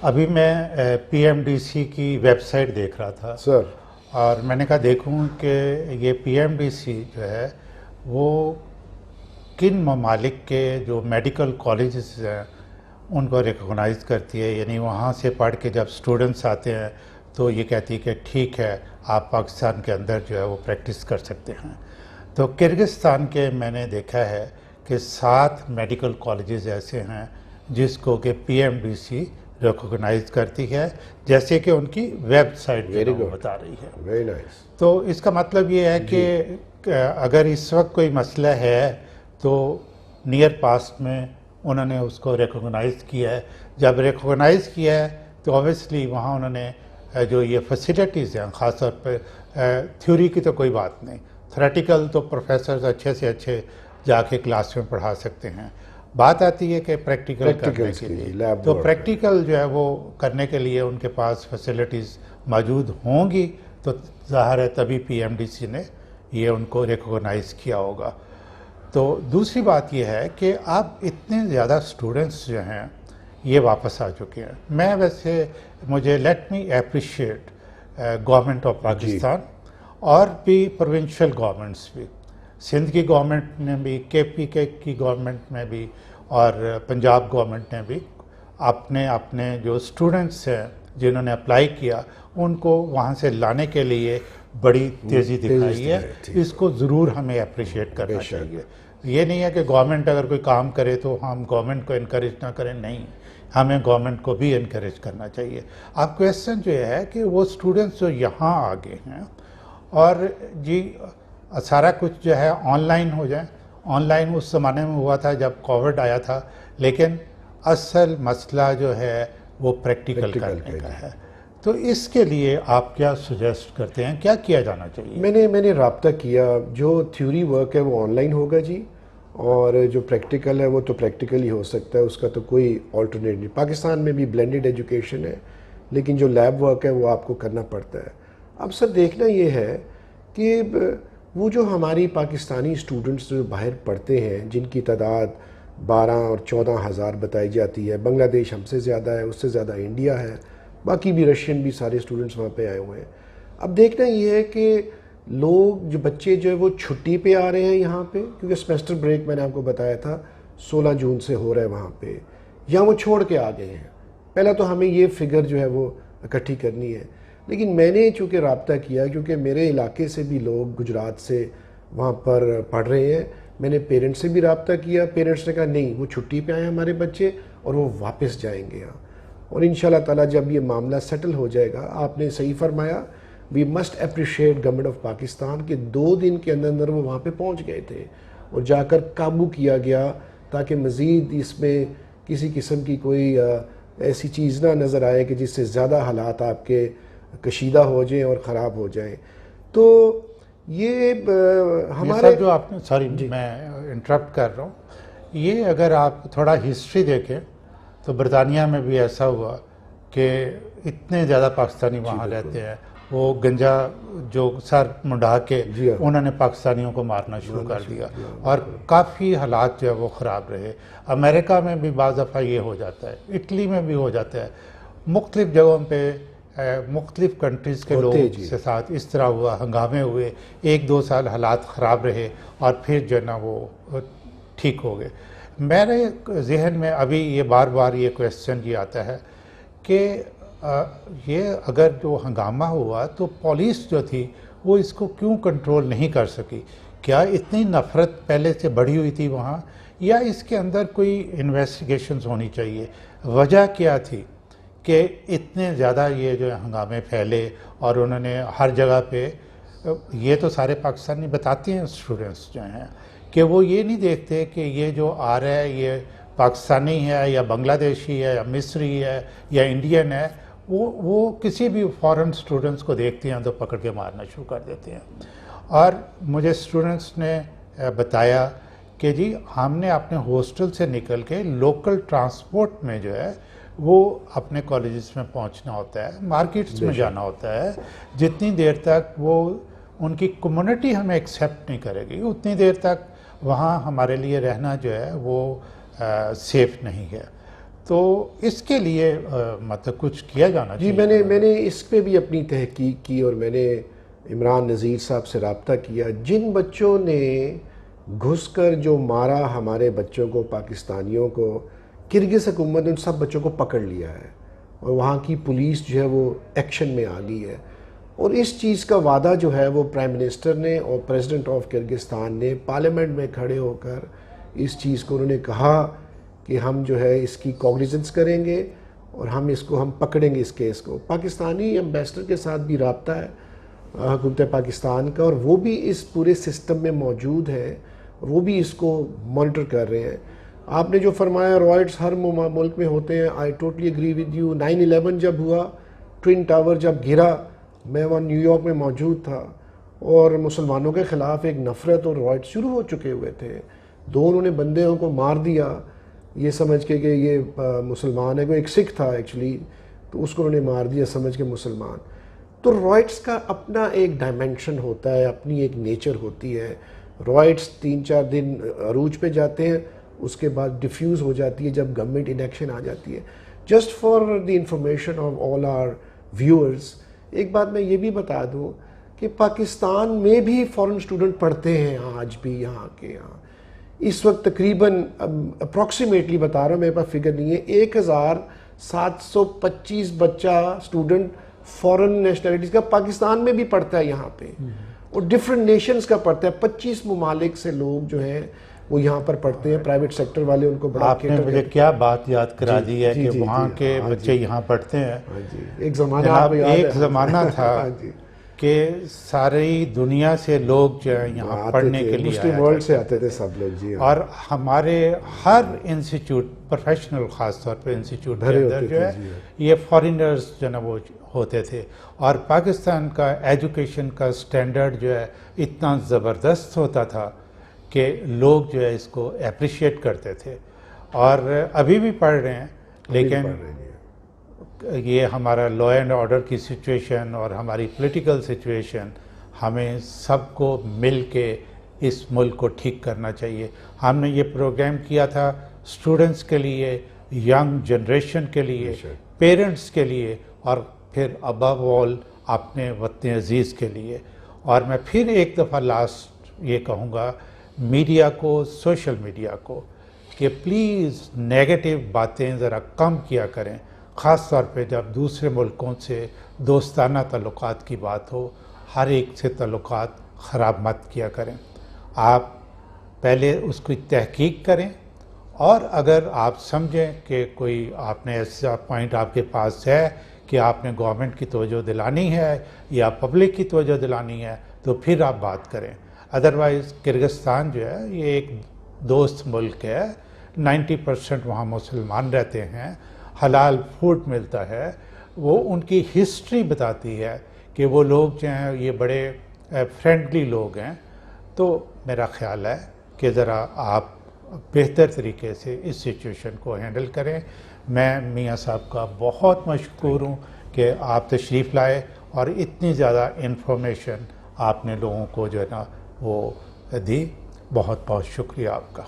ابھی میں پی M D سی کی ویب سائٹ دیکھ رہا تھا سر، اور میں نے کہا دیکھوں کہ یہ پی ایم ڈی سی جو ہے وہ کن ممالک کے جو میڈیکل کالجز ہیں ان کو ریکگنائز کرتی ہے، یعنی وہاں سے پڑھ کے جب اسٹوڈنٹس آتے ہیں تو یہ کہتی ہے کہ ٹھیک ہے آپ پاکستان کے اندر جو ہے وہ پریکٹس کر سکتے ہیں۔ تو کرغزستان کے میں نے دیکھا ہے کہ 7 میڈیکل کالجز ایسے ہیں جس کو کہ P M D C recognise کرتی ہے، جیسے کہ ان کی ویب سائٹ جو ہے وہ بتا رہی ہے۔ Very nice. تو اس کا مطلب یہ ہے کہ اگر اس وقت کوئی مسئلہ ہے تو نیئر پاسٹ میں انہوں نے اس کو ریکگنائز کیا ہے۔ جب ریکگنائز کیا ہے تو اوبیسلی وہاں انہوں نے جو یہ فیسیلیٹیز ہیں، خاص طور پہ تھیوری کی تو کوئی بات نہیں، تھریٹیکل تو پروفیسرز اچھے سے اچھے جا کے کلاس میں پڑھا سکتے ہیں، بات آتی ہے کہ پریکٹیکل کرنے کے لیے، تو پریکٹیکل جو ہے وہ کرنے کے لیے ان کے پاس فیسیلیٹیز موجود ہوں گی تو ظاہر ہے تبھی پی ایم ڈی سی نے یہ ان کو ریکگنائز کیا ہوگا۔ تو دوسری بات یہ ہے کہ اب اتنے زیادہ اسٹوڈنٹس جو ہیں یہ واپس آ چکے ہیں۔ میں ویسے مجھے let me appreciate government of Pakistan اور بھی پروونشل گورنمنٹس بھی، سندھ کی گورنمنٹ نے بھی، کے پی کے کی گورنمنٹ نے بھی اور پنجاب گورنمنٹ نے بھی اپنے جو اسٹوڈنٹس ہیں جنہوں نے اپلائی کیا ان کو وہاں سے لانے کے لیے بڑی تیزی دکھائی ہے۔ اس کو ضرور ہمیں اپریشیٹ کرنا چاہیے۔ یہ نہیں ہے کہ گورنمنٹ اگر کوئی کام کرے تو ہم گورنمنٹ کو انکریج نہ کریں، نہیں، ہمیں گورنمنٹ کو بھی انکریج کرنا چاہیے۔ اب کویسچن جو ہے کہ وہ اسٹوڈنٹس جو یہاں آ گئے ہیں اور جی سارا کچھ جو ہے آن لائن ہو جائے، آن لائن اس زمانے میں ہوا تھا جب کووڈ آیا تھا، لیکن اصل مسئلہ جو ہے وہ پریکٹیکل کرنے کا ہے۔ تو اس کے لیے آپ کیا سجیسٹ کرتے ہیں، کیا کیا جانا چاہیے؟ میں نے رابطہ کیا، جو تھیوری ورک ہے وہ آن لائن ہوگا جی، اور جو پریکٹیکل ہے وہ تو پریکٹیکل ہی ہو سکتا ہے، اس کا تو کوئی آلٹرنیٹ نہیں۔ پاکستان میں بھی بلینڈڈ ایجوکیشن ہے، لیکن جو لیب ورک ہے وہ آپ کو کرنا پڑتا ہے۔ اب سر دیکھنا یہ ہے کہ وہ جو ہماری پاکستانی اسٹوڈنٹس جو باہر پڑھتے ہیں جن کی تعداد 12 اور 14 ہزار بتائی جاتی ہے، بنگلہ دیش ہم سے زیادہ ہے، اس سے زیادہ انڈیا ہے، باقی بھی رشین بھی سارے اسٹوڈنٹس وہاں پہ آئے ہوئے ہیں۔ اب دیکھنا یہ ہے کہ لوگ جو بچے جو ہے وہ چھٹی پہ آ رہے ہیں یہاں پہ، کیونکہ سیمسٹر بریک میں نے آپ کو بتایا تھا 16 جون سے ہو رہا ہے وہاں پہ، یا وہ چھوڑ کے آ گئے ہیں۔ پہلا تو ہمیں یہ فگر جو ہے وہ اکٹھی کرنی ہے، لیکن میں نے چونکہ رابطہ کیا، کیونکہ میرے علاقے سے بھی لوگ گجرات سے وہاں پر پڑھ رہے ہیں، میں نے پیرنٹس سے بھی رابطہ کیا، پیرنٹس نے کہا نہیں وہ چھٹی پہ آئے ہیں ہمارے بچے اور وہ واپس جائیں گے یہاں، اور انشاءاللہ تعالیٰ جب یہ معاملہ سیٹل ہو جائے گا، آپ نے صحیح فرمایا، we must appreciate government of Pakistan کہ 2 دن کے اندر وہ وہاں پہ پہنچ گئے تھے اور جا کر قابو کیا گیا، تاکہ مزید اس میں کسی قسم کی کوئی ایسی چیز نہ نظر آئے کہ جس سے زیادہ حالات آپ کے کشیدہ ہو جائیں اور خراب ہو جائیں۔ تو یہ ہمارے جو آپ نے، سوری میں انٹرپٹ کر رہا ہوں، یہ اگر آپ تھوڑا ہسٹری دیکھیں تو برطانیہ میں بھی ایسا ہوا کہ اتنے زیادہ پاکستانی وہاں رہتے ہیں، وہ گنجا جو سر منڈا کے انہوں نے پاکستانیوں کو مارنا شروع کر دیا اور کافی حالات جو ہے وہ خراب رہے۔ امریکہ میں بھی بعض دفعہ یہ ہو جاتا ہے، اٹلی میں بھی ہو جاتا ہے، مختلف جگہوں پہ مختلف کنٹریز کے لوگوں کے ساتھ اس طرح ہوا، ہنگامے ہوئے، 1-2 سال حالات خراب رہے اور پھر جو ہے نا وہ ٹھیک ہو گئے۔ میرے ذہن میں ابھی یہ بار بار یہ کویسچن یہ آتا ہے کہ یہ اگر جو ہنگامہ ہوا تو پولیس جو تھی وہ اس کو کیوں کنٹرول نہیں کر سکی؟ کیا اتنی نفرت پہلے سے بڑھی ہوئی تھی وہاں، یا اس کے اندر کوئی انویسٹیگیشنز ہونی چاہیے؟ وجہ کیا تھی کہ اتنے زیادہ یہ جو ہنگامے پھیلے اور انہوں نے ہر جگہ پہ، یہ تو سارے پاکستانی بتاتے ہیں اسٹوڈنٹس جو ہیں کہ وہ یہ نہیں دیکھتے کہ یہ جو آ رہا ہے یہ پاکستانی ہے یا بنگلہ دیشی ہے یا مصری ہے یا انڈین ہے، وہ کسی بھی فارن اسٹوڈنٹس کو دیکھتے ہیں تو پکڑ کے مارنا شروع کر دیتے ہیں۔ اور مجھے اسٹوڈنٹس نے بتایا کہ جی ہم نے اپنے ہاسٹل سے نکل کے لوکل ٹرانسپورٹ میں جو ہے وہ اپنے کالجز میں پہنچنا ہوتا ہے، مارکیٹس میں جانا ہوتا ہے، جتنی دیر تک وہ ان کی کمیونٹی ہمیں ایکسیپٹ نہیں کرے گی اتنی دیر تک وہاں ہمارے لیے رہنا جو ہے وہ سیف نہیں ہے۔ تو اس کے لیے مطلب کچھ کیا جانا جی چاہیے. میں نے اس پہ بھی اپنی تحقیق کی اور میں نے عمران نذیر صاحب سے رابطہ کیا. جن بچوں نے گھس کر جو مارا ہمارے بچوں کو، پاکستانیوں کو، کرگز حکومت نے ان سب بچوں کو پکڑ لیا ہے اور وہاں کی پولیس جو ہے وہ ایکشن میں آ گئی ہے. اور اس چیز کا وعدہ جو ہے وہ پرائم منسٹر نے اور پریزیڈنٹ آف کرگستان نے پارلیمنٹ میں کھڑے ہو کر اس چیز کو انہوں نے کہا کہ ہم جو ہے اس کی کوگنیزنس کریں گے اور ہم پکڑیں گے اس کیس کو. پاکستانی ایمبیسڈر کے ساتھ بھی رابطہ ہے حکومت پاکستان کا، اور وہ بھی اس پورے سسٹم میں موجود ہے، وہ بھی اس کو مانیٹر کر رہے ہیں. آپ نے جو فرمایا رائٹس ہر ملک میں ہوتے ہیں، I totally agree with you. 9/11 جب ہوا، ٹوئن ٹاور جب گرا، میں وہاں نیو یارک میں موجود تھا اور مسلمانوں کے خلاف ایک نفرت اور رائٹس شروع ہو چکے ہوئے تھے. انہوں نے بندوں کو مار دیا یہ سمجھ کے کہ یہ مسلمان ہے. کوئی ایک سکھ تھا ایکچولی، تو اس کو انہوں نے مار دیا سمجھ کے مسلمان. تو رائٹس کا اپنا ایک ڈائمینشن ہوتا ہے، اپنی ایک نیچر ہوتی ہے. رائٹس 3-4 دن عروج پہ جاتے ہیں، اس کے بعد ڈیفیوز ہو جاتی ہے جب گورنمنٹ ان ایکشن آ جاتی ہے. Just for the information of all our viewers, ایک بات میں یہ بھی بتا دوں کہ پاکستان میں بھی فارن اسٹوڈنٹ پڑھتے ہیں آج بھی یہاں کے. یہاں اس وقت تقریباً اپروکسیمیٹلی بتا رہا ہوں، میرے پاس فگر نہیں ہے، 1725 بچہ اسٹوڈنٹ فارن نیشنلٹیز کا پاکستان میں بھی پڑھتا ہے یہاں پہ، اور ڈفرینٹ نیشنز کا پڑھتا ہے. 25 ممالک سے لوگ جو ہیں وہ یہاں پر پڑھتے ہیں. پرائیویٹ سیکٹر والے ان کو بڑا آپ نے مجھے کیا بات یاد کرا دی ہے کہ وہاں کے بچے یہاں پڑھتے ہیں. ایک زمانہ تھا کہ ساری دنیا سے لوگ جو ہے یہاں پڑھنے کے لیے مسلم ورلڈ سے آتے تھے سب لوگ. جی اور ہمارے ہر انسٹیٹیوٹ پروفیشنل خاص طور پہ انسٹیٹیوٹ کے اندر جو ہے یہ فارینرز جو نا وہ ہوتے تھے. اور پاکستان کا ایجوکیشن کا سٹینڈرڈ جو ہے اتنا زبردست ہوتا تھا کہ لوگ جو ہے اس کو اپریشیٹ کرتے تھے، اور ابھی بھی پڑھ رہے ہیں. لیکن یہ ہمارا لا اینڈ آرڈر کی سچویشن اور ہماری پولیٹیکل سچویشن، ہمیں سب کو مل کے اس ملک کو ٹھیک کرنا چاہیے. ہم نے یہ پروگرام کیا تھا اسٹوڈنٹس کے لیے، ینگ جنریشن کے لیے، پیرنٹس کے لیے، اور پھر ابو آل اپنے وطن عزیز کے لیے. اور میں پھر ایک دفعہ لاسٹ یہ کہوں گا میڈیا کو، سوشل میڈیا کو، کہ پلیز نیگیٹو باتیں ذرا کم کیا کریں، خاص طور پہ جب دوسرے ملکوں سے دوستانہ تعلقات کی بات ہو. ہر ایک سے تعلقات خراب مت کیا کریں. آپ پہلے اس کی تحقیق کریں، اور اگر آپ سمجھیں کہ کوئی آپ نے ایسا پوائنٹ آپ کے پاس ہے کہ آپ نے گورنمنٹ کی توجہ دلانی ہے یا پبلک کی توجہ دلانی ہے، تو پھر آپ بات کریں. ادروائز کرگستان جو ہے یہ ایک دوست ملک ہے، 90% وہاں مسلمان رہتے ہیں، حلال فوڈ ملتا ہے. وہ ان کی ہسٹری بتاتی ہے کہ وہ لوگ جو ہیں یہ بڑے فرینڈلی لوگ ہیں. تو میرا خیال ہے کہ ذرا آپ بہتر طریقے سے اس سچویشن کو ہینڈل کریں. میں میاں صاحب کا بہت مشکور ہوں کہ آپ تشریف لائے اور اتنی زیادہ انفارمیشن آپ نے لوگوں کو جو ہے نا وہ دی. بہت بہت شکریہ آپ کا.